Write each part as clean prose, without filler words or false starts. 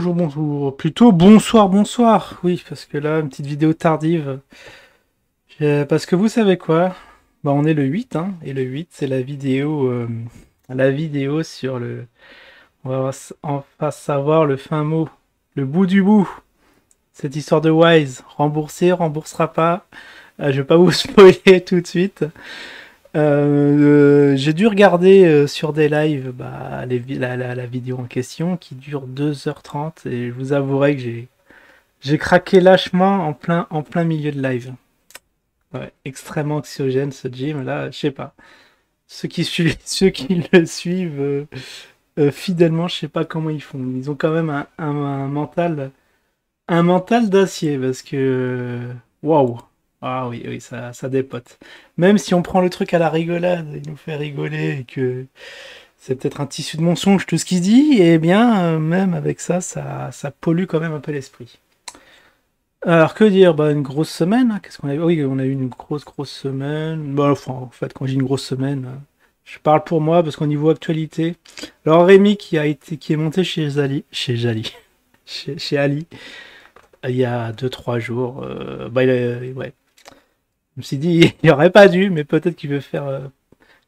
bonjour, bonjour. Plutôt bonsoir, bonsoir. Oui, parce que là, une petite vidéo tardive. Parce que vous savez quoi? Bah, on est le 8, hein. Et le 8, c'est la vidéo sur le... On va enfin savoir le fin mot. Le bout du bout. Cette histoire de Wise. Remboursé, remboursera pas. Je vais pas vous spoiler tout de suite. J'ai dû regarder sur des lives la vidéo en question qui dure 2h30 et je vous avouerai que j'ai craqué lâchement en plein milieu de live. Ouais, extrêmement anxiogène ce gym là, je sais pas. Ceux qui le suivent fidèlement, je sais pas comment ils font. Ils ont quand même un mental d'acier parce que waouh. Ah oui, oui, ça dépote. Même si on prend le truc à la rigolade, il nous fait rigoler et que c'est peut-être un tissu de mensonge tout ce qu'il dit, et bien même avec ça pollue quand même un peu l'esprit. Alors que dire? Bah une grosse semaine, hein. Qu'est-ce qu'on a eu? Oui, on a eu une grosse semaine. Bah, enfin, en fait, quand j'ai une grosse semaine, je parle pour moi parce qu'au niveau actualité, alors Rémi qui est monté chez Ali, il y a 2 3 jours, ouais. Je me suis dit, il aurait pas dû, mais peut-être qu'il veut faire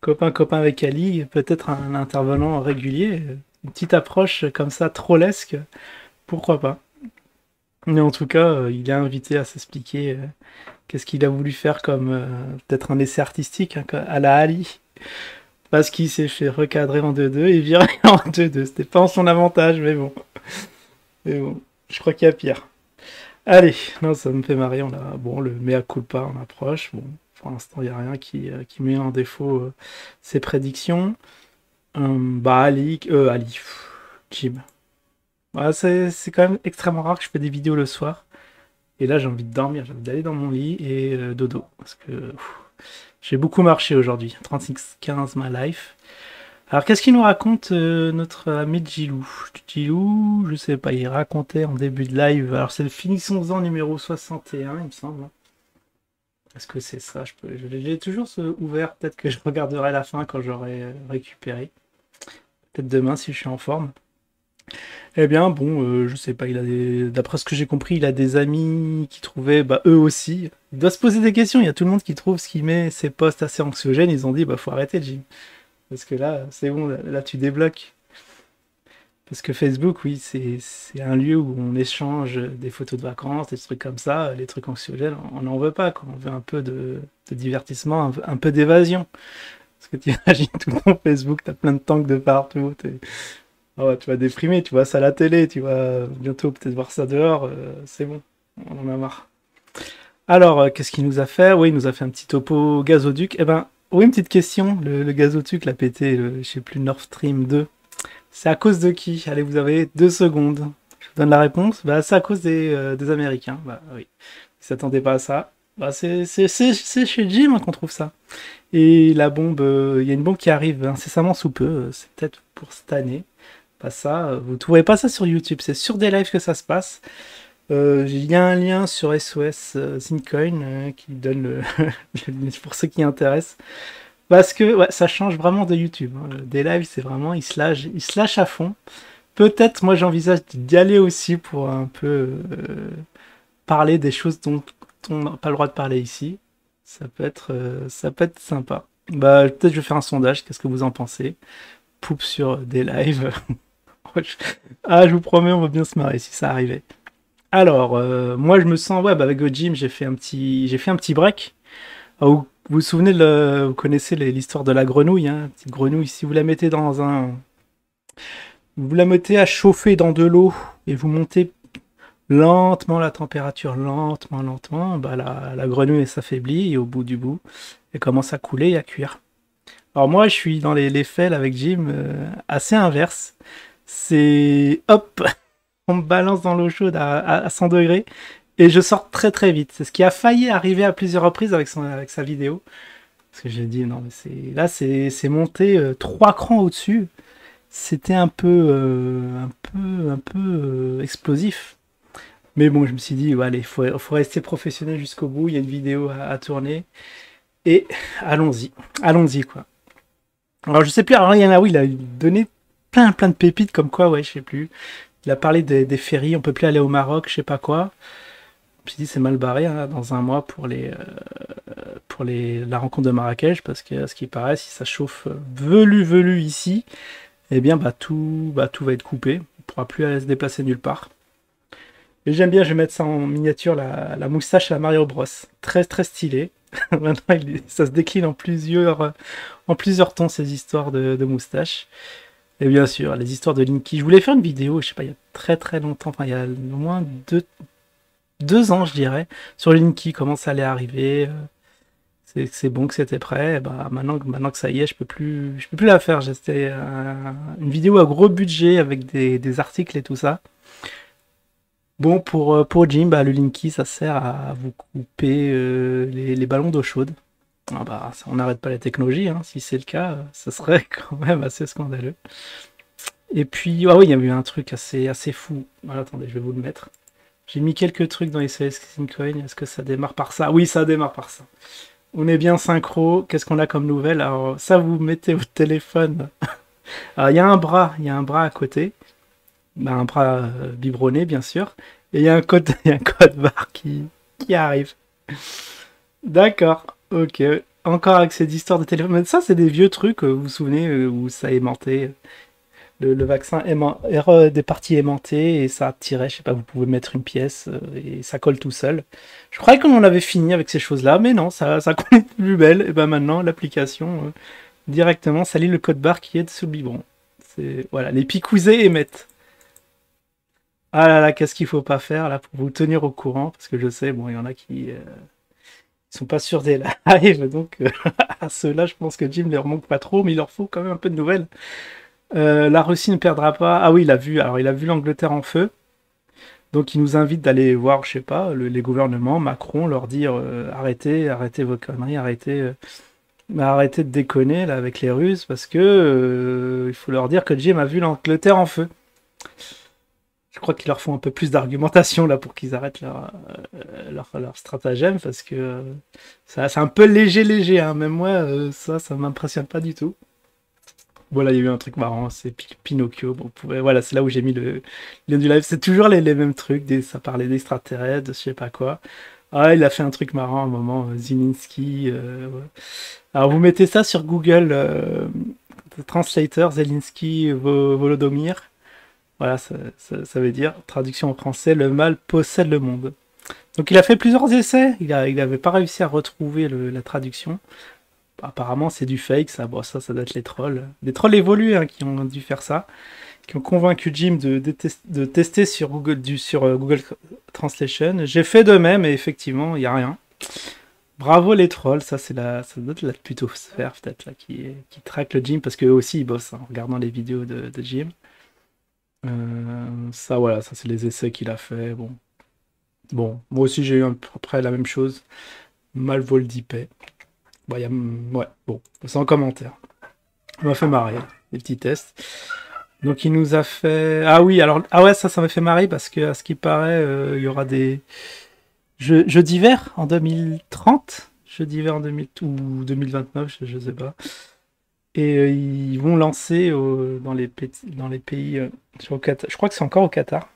copain avec Ali, peut-être un intervenant régulier, une petite approche comme ça, trollesque, pourquoi pas. Mais en tout cas, il est invité à s'expliquer qu'est-ce qu'il a voulu faire comme peut-être un essai artistique hein, à la Ali, parce qu'il s'est fait recadrer en 2-2 et virer en 2-2. C'était pas en son avantage, mais bon. Mais bon, je crois qu'il y a pire. Allez, non, ça me fait marrer. On a, bon, le mea culpa, on approche. Bon, pour l'instant, il n'y a rien qui met en défaut ses prédictions. Jim. Ouais, c'est quand même extrêmement rare que je fais des vidéos le soir. Et là, j'ai envie de dormir, j'ai envie d'aller dans mon lit et dodo. Parce que j'ai beaucoup marché aujourd'hui. 36-15 my life. Alors, qu'est-ce qu'il nous raconte notre ami Gilou? Gilou, je sais pas, il racontait en début de live. Alors, c'est le finissons-en numéro 61, il me semble. Est-ce que c'est ça? J'ai toujours ouvert. Peut-être que je regarderai la fin quand j'aurai récupéré. Peut-être demain si je suis en forme. Eh bien, bon, je sais pas, d'après ce que j'ai compris, il a des amis qui trouvaient, bah, eux aussi. Il doit se poser des questions, il y a tout le monde qui trouve ce qui met ses posts assez anxiogènes, ils ont dit, bah, faut arrêter le gym. Parce que là, c'est bon, là, tu débloques. Parce que Facebook, oui, c'est un lieu où on échange des photos de vacances, des trucs comme ça, les trucs anxiogènes, on n'en veut pas, quoi. On veut un peu de divertissement, un peu d'évasion. Parce que tu imagines tout ton Facebook, t'as plein de tanks de partout, ah ouais, tu vas déprimer, tu vois ça à la télé, tu vas bientôt peut-être voir ça dehors, c'est bon, on en a marre. Alors, qu'est-ce qu'il nous a fait? Oui, il nous a fait un petit topo gazoduc. Eh ben, oui, une petite question, le gazoduc l'a pété, je sais plus, Nord Stream 2. C'est à cause de qui? Allez, vous avez 2 secondes. Je vous donne la réponse. Bah, c'est à cause des Américains. Bah oui, ils s'attendaient pas à ça. Bah, c'est chez Jim hein, qu'on trouve ça. Et la bombe, il y a une bombe qui arrive incessamment sous peu, c'est peut-être pour cette année. Pas ça, vous ne trouverez pas ça sur YouTube, c'est sur des lives que ça se passe. Il y a un lien sur SOS Zincoin qui donne pour ceux qui intéressent. Parce que ouais, ça change vraiment de YouTube. Hein. Des lives, c'est vraiment, ils se lâchent à fond. Peut-être, moi j'envisage d'y aller aussi pour un peu parler des choses dont on n'a pas le droit de parler ici. Ça peut être sympa. Bah, peut-être je vais faire un sondage, qu'est-ce que vous en pensez? Poupe sur des lives. Ah, je vous promets, on va bien se marrer si ça arrivait. Alors, moi, je me sens, ouais, bah, avec le gym, j'ai fait un petit break. Ah, vous vous souvenez, vous connaissez l'histoire de la grenouille, hein, petite grenouille. Si vous la mettez vous la mettez à chauffer dans de l'eau et vous montez lentement la température, lentement, bah, la grenouille elle s'affaiblit et au bout du bout, elle commence à couler et à cuire. Alors moi, je suis dans les faits là, avec Jim, assez inverse. C'est hop, on me balance dans l'eau chaude à 100 degrés et je sors très vite. C'est ce qui a failli arriver à plusieurs reprises avec sa vidéo. Parce que j'ai dit non mais c'est monté 3 crans au-dessus. C'était un peu explosif. Mais bon, je me suis dit, ouais, allez, faut rester professionnel jusqu'au bout. Il y a une vidéo à tourner. Et allons-y quoi. Alors je sais plus, alors il y en a où il a donné plein de pépites comme quoi, ouais, je sais plus. Il a parlé des ferries, on peut plus aller au Maroc, je sais pas quoi. Je me suis dit, c'est mal barré hein, dans un mois la rencontre de Marrakech, parce que, à ce qui paraît, si ça chauffe velu ici, eh bien, tout va être coupé. On pourra plus aller se déplacer nulle part. Et j'aime bien, je vais mettre ça en miniature, la moustache à Mario Bros. Très, très stylé. Maintenant, ça se décline en plusieurs tons, ces histoires de moustache. Et bien sûr, les histoires de Linky. Je voulais faire une vidéo, je sais pas, il y a très très longtemps, enfin, il y a au moins 2 ans, je dirais, sur Linky, comment ça allait arriver. C'est bon que c'était prêt. Et bah, maintenant que ça y est, je peux plus la faire. C'était une vidéo à gros budget avec des articles et tout ça. Bon, pour Jim, bah, le Linky, ça sert à vous couper les ballons d'eau chaude. Ah bah, on n'arrête pas la technologie, hein. Si c'est le cas, ça serait quand même assez scandaleux. Et puis, ah oui, il y a eu un truc assez fou. Voilà, attendez, je vais vous le mettre. J'ai mis quelques trucs dans les Coin. Est-ce que ça démarre par ça? Oui, ça démarre par ça. On est bien synchro. Qu'est-ce qu'on a comme nouvelle? Alors, ça, vous mettez votre téléphone. Alors, il y a un bras à côté. Bah, un bras biberonné, bien sûr. Et il y a un code, il y a un code barre qui arrive. D'accord. Ok. Encore avec cette histoire de téléphone. Mais ça, c'est des vieux trucs, vous vous souvenez, où ça aimantait. Le vaccin des parties aimantées et ça tirait, je sais pas, vous pouvez mettre une pièce et ça colle tout seul. Je croyais qu'on en avait fini avec ces choses-là, mais non, ça colle plus belle. Et ben maintenant, l'application directement, ça lit le code barre qui est sous le biberon. Voilà, les picousets émettent. Ah là là, qu'est-ce qu'il faut pas faire là pour vous tenir au courant, parce que je sais, bon, il y en a qui sont pas sûrs des lives, donc à ceux-là, je pense que Jim ne leur manque pas trop, mais il leur faut quand même un peu de nouvelles. La Russie ne perdra pas. Ah oui, il a vu l'Angleterre en feu. Donc il nous invite d'aller voir, je sais pas, les gouvernements, Macron, leur dire arrêtez vos conneries, arrêtez de déconner là avec les Russes, parce que il faut leur dire que Jim a vu l'Angleterre en feu. Je crois qu'il leur faut un peu plus d'argumentation là pour qu'ils arrêtent leur stratagème, parce que c'est un peu léger, hein. Même moi, ça m'impressionne pas du tout. Voilà, il y a eu un truc marrant, c'est Pinocchio. Bon, voilà, c'est là où j'ai mis le lien du live. C'est toujours les mêmes trucs, ça parlait d'extraterrestres, de je sais pas quoi. Ah, il a fait un truc marrant à un moment, Zelensky. Ouais. Alors, vous mettez ça sur Google Translator, Zelensky, Volodymyr. Voilà, ça veut dire, traduction en français, le mal possède le monde. Donc, il a fait plusieurs essais. Il n'avait pas réussi à retrouver la traduction. Apparemment, c'est du fake, ça. Bon, ça doit être les trolls. Des trolls évolués hein, qui ont dû faire ça, qui ont convaincu Jim de tester sur Google Translation. J'ai fait de même et effectivement, il n'y a rien. Bravo les trolls, ça doit être la plutôt sphère peut-être là qui traque le Jim parce qu'eux aussi ils bossent hein, en regardant les vidéos de Jim. Ça voilà, ça c'est les essais qu'il a fait. Bon, moi aussi j'ai eu à peu près la même chose. Malvoldipé. Bon, ouais, bon, c'est en commentaire. Ça m'a fait marrer, les petits tests. Donc il nous a fait... Ah oui, alors... Ah ouais, ça m'a fait marrer parce que, à ce qui paraît, il y aura des jeux d'hiver en 2030. Jeux d'hiver en 2000 ou 2029, je sais pas. Et ils vont lancer dans les pays... je crois que c'est encore au Qatar.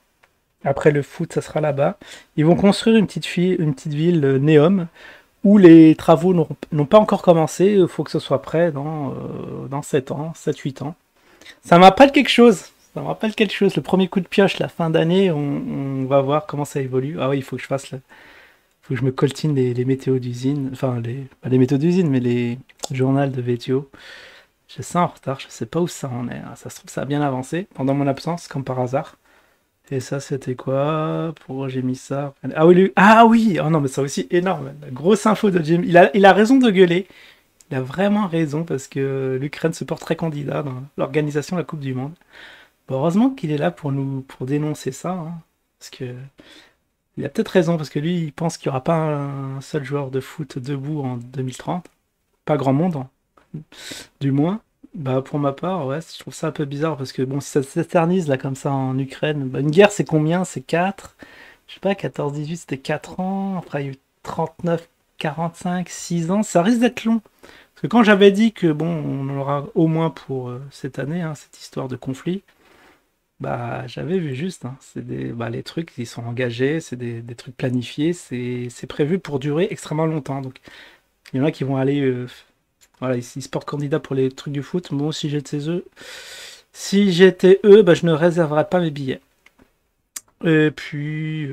Après le foot, ça sera là-bas. Ils vont construire une petite ville, Neom, où les travaux n'ont pas encore commencé, il faut que ce soit prêt dans 7 ans, 7-8 ans. Ça me rappelle quelque chose. Ça me rappelle quelque chose. Le premier coup de pioche, la fin d'année, on va voir comment ça évolue. Ah oui, il faut que je faut que je me coltine les météos d'usine. Enfin, pas les météos d'usine, mais les journaux de météo. J'ai ça en retard, je sais pas où ça en est. Ah, ça se trouve, ça a bien avancé pendant mon absence, comme par hasard. Et ça, c'était quoi? Pourquoi j'ai mis ça? Ah oui, ah oui! Oh non, mais ça aussi énorme. La grosse info de Jim. Il a raison de gueuler. Il a vraiment raison parce que l'Ukraine se porterait candidat dans l'organisation de la Coupe du Monde. Bon, heureusement qu'il est là pour dénoncer ça. Hein, parce que il a peut-être raison parce que lui, il pense qu'il n'y aura pas un seul joueur de foot debout en 2030. Pas grand monde, hein, du moins. Bah pour ma part, ouais, je trouve ça un peu bizarre parce que bon, si ça s'éternise là comme ça en Ukraine, bah, une guerre c'est combien? C'est 4. Je sais pas, 14-18 c'était 4 ans, après il y a eu 39, 45, 6 ans, ça risque d'être long. Parce que quand j'avais dit que bon, on en aura au moins pour cette année, hein, cette histoire de conflit, Bah, j'avais vu juste, hein. C'est les trucs, ils sont engagés, c'est des trucs planifiés, c'est prévu pour durer extrêmement longtemps. Donc, il y en a qui vont aller, voilà, ils se portent candidat pour les trucs du foot. Moi, si j'étais eux, bah, je ne réserverais pas mes billets. Et puis,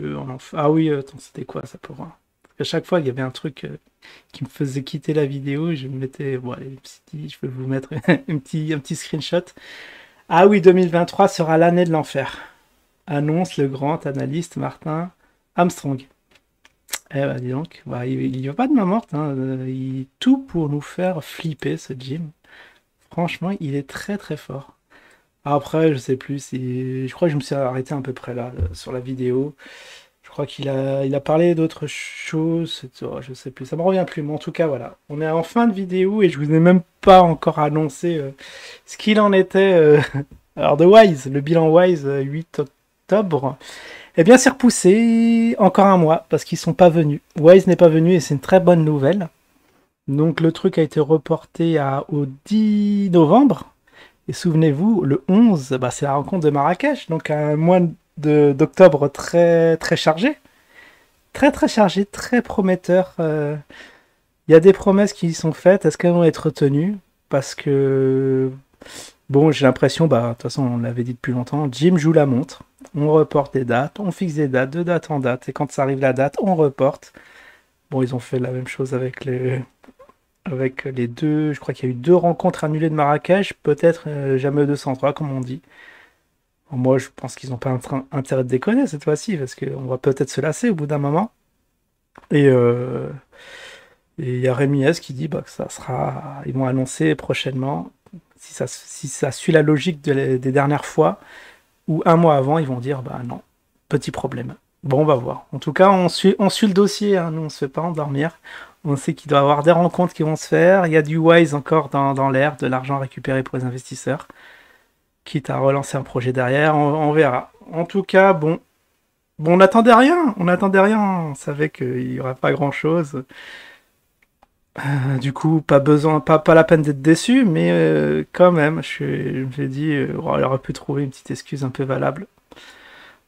ah oui, attends, c'était quoi ça pour moi? Parce qu'à chaque fois, il y avait un truc qui me faisait quitter la vidéo, je me mettais, bon, allez, je me suis dit, je vais vous mettre un petit screenshot. Ah oui, 2023 sera l'année de l'enfer, annonce le grand analyste Martin Armstrong. Eh ben dis donc, bah, il y va pas de main morte, hein. Tout pour nous faire flipper ce Jim. Franchement, il est très très fort. Après, je sais plus si. Je crois que je me suis arrêté à peu près là, sur la vidéo. Je crois qu'il a parlé d'autres choses. Je sais plus. Ça me revient plus. Mais en tout cas, voilà. On est en fin de vidéo et je vous ai même pas encore annoncé ce qu'il en était. Alors, de Wise, le bilan Wise 8 octobre. Eh bien, c'est repoussé encore un mois parce qu'ils sont pas venus. Wise n'est pas venu et c'est une très bonne nouvelle. Donc, le truc a été reporté au 10 novembre. Et souvenez-vous, le 11, bah, c'est la rencontre de Marrakech, donc un mois d'octobre très, très chargé. Très très chargé, très prometteur. Il y a des promesses qui sont faites, est-ce qu'elles vont être tenues? Parce que, bon, j'ai l'impression, bah, de toute façon, on l'avait dit depuis longtemps, Jim joue la montre. On reporte des dates, on fixe des dates, de date en date, et quand ça arrive la date, on reporte. Bon, ils ont fait la même chose avec les deux, je crois qu'il y a eu deux rencontres annulées de Marrakech, peut-être jamais 203 comme on dit. Bon, moi je pense qu'ils n'ont pas intérêt de déconner cette fois-ci, parce qu'on va peut-être se lasser au bout d'un moment. Et il y a Rémi S qui dit bah, que ça sera. Ils vont annoncer prochainement, si ça suit la logique des dernières fois, ou un mois avant, ils vont dire bah non, petit problème. Bon, on va voir. En tout cas, on suit le dossier, hein. Nous on se fait pas endormir. On sait qu'il doit y avoir des rencontres qui vont se faire. Il y a du Wise encore dans l'air, de l'argent récupéré pour les investisseurs. Quitte à relancer un projet derrière, on verra. En tout cas, bon, on n'attendait rien. On n'attendait rien. On savait qu'il n'y aurait pas grand-chose. Du coup, pas besoin, pas la peine d'être déçu, mais quand même, je me suis dit, oh, elle aurait pu trouver une petite excuse un peu valable.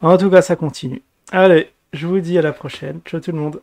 En tout cas, ça continue. Allez, je vous dis à la prochaine. Ciao tout le monde.